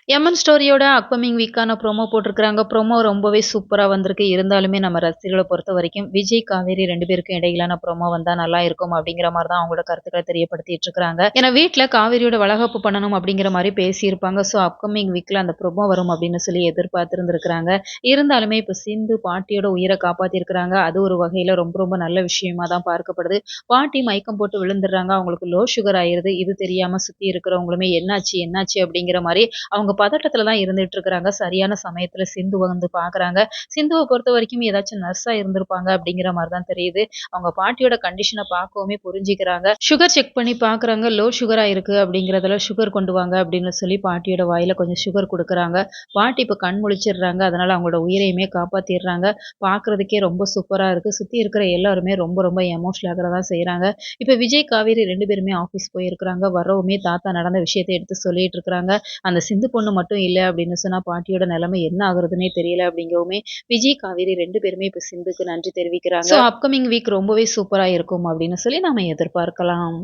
MN ஸ்டோரியோட upcoming வீக்கான promo போட்டிருக்காங்க. Promo ரொம்பவே சூப்பரா வந்திருக்கு. இருந்தாலுமே நம்ம ரசிகர்கள பொறுத்தவரைக்கும், விஜய், காவேரி 2 பேருக்கும் இடையிலான ப்ரோமோ வந்தா நல்லா இருக்கும் அப்படிங்கிற மாரி தான் அவங்களோட கருத்துக்கள தெரியப்படுத்திட்டு இருக்காங்க. ஏன்னா வீட்ல காவேரியோட வளகாப்பு பண்ணணும் அப்படிங்கிற மாரி பேசியிருப்பாங்க. ஸோ அப்கமிங் வீக்ல அந்த ப்ரோமோ வரும் அப்படின்னு சொல்லி எதிர்பார்த்திருந்திருக்காங்க. இருந்தாலுமே இப்ப சிந்து பாட்டியோட உயிர காப்பாத்தியிருக்கிறாங்க. அது ஒரு வகையில ரொம்ப ரொம்ப நல்ல விஷயமா தான் பார்க்கப்படுது. பாட்டி மயக்கம் போட்டு விழுந்துடுறாங்க. அவங்களுக்கு லோ சுகர் ஆயிருது. இது தெரியாம சுத்தி இருக்கிறவங்களுமே என்னாச்சு, என்னாச்சு அப்படிங்கிற மாரி அவங்க பதட்டத்துல தான் இருந்துட்டு இருக்கிறாங்க. சரியான சமயத்துல சிந்துவ வந்து பார்க்குறாங்க. சிந்துவ பொறுத்தவரைக்கும் ஏதாச்சும் நர்ஸா இருந்திருப்பாங்க அப்படிங்கிற மாரி தான் தெரியுது. அவங்க பாட்டியோட கண்டிஷன பார்க்கவுமே புரிஞ்சுக்கிறாங்க. சுகர் செக் பண்ணி பார்க்குறாங்க. லோ சுகரா இருக்கு அப்படிங்கிறதுல சுகர் கொண்டு வாங்க அப்படின்னு சொல்லி பாட்டியோட வாயில கொஞ்சம் சுகர் குடுக்குறாங்க. பாட்டி இப்ப கண் முழிச்சிடுறாங்க. அதனால அவங்களோட உயிரையுமே காப்பாத்திர்றாங்க. பார்க்குறதுக்கே ரொம்ப சூப்பரா இருக்கு. சுத்தி இருக்கிற எல்லாருமே ரொம்ப ரொம்ப எமோஷனல் ஆக தான் செய்றாங்க. இப்ப விஜய், காவேரி 2 பேருமே ஆஃபீஸ் போயிருக்கிறாங்க. வரவுமே தாத்தா நடந்த விஷயத்த எடுத்து சொல்லிட்டு இருக்கிறாங்க. அந்த சிந்து பொண்ணு மட்டும் இல்ல அப்படின்னு சொன்னா, பாட்டியோட நிலைமை என்ன ஆகுறதுன்னே தெரியல அப்படிங்கவுமே, விஜய், காவேரி 2 பேருமே இப்ப சிந்துக்கு நன்றி தெரிவிக்கிறாங்க. ஸோ அப்கமிங் வீக் ரொம்பவே சூப்பரா இருக்கும் அப்படின்னு சொல்லி நாம எதிர்பார்க்கலாம்.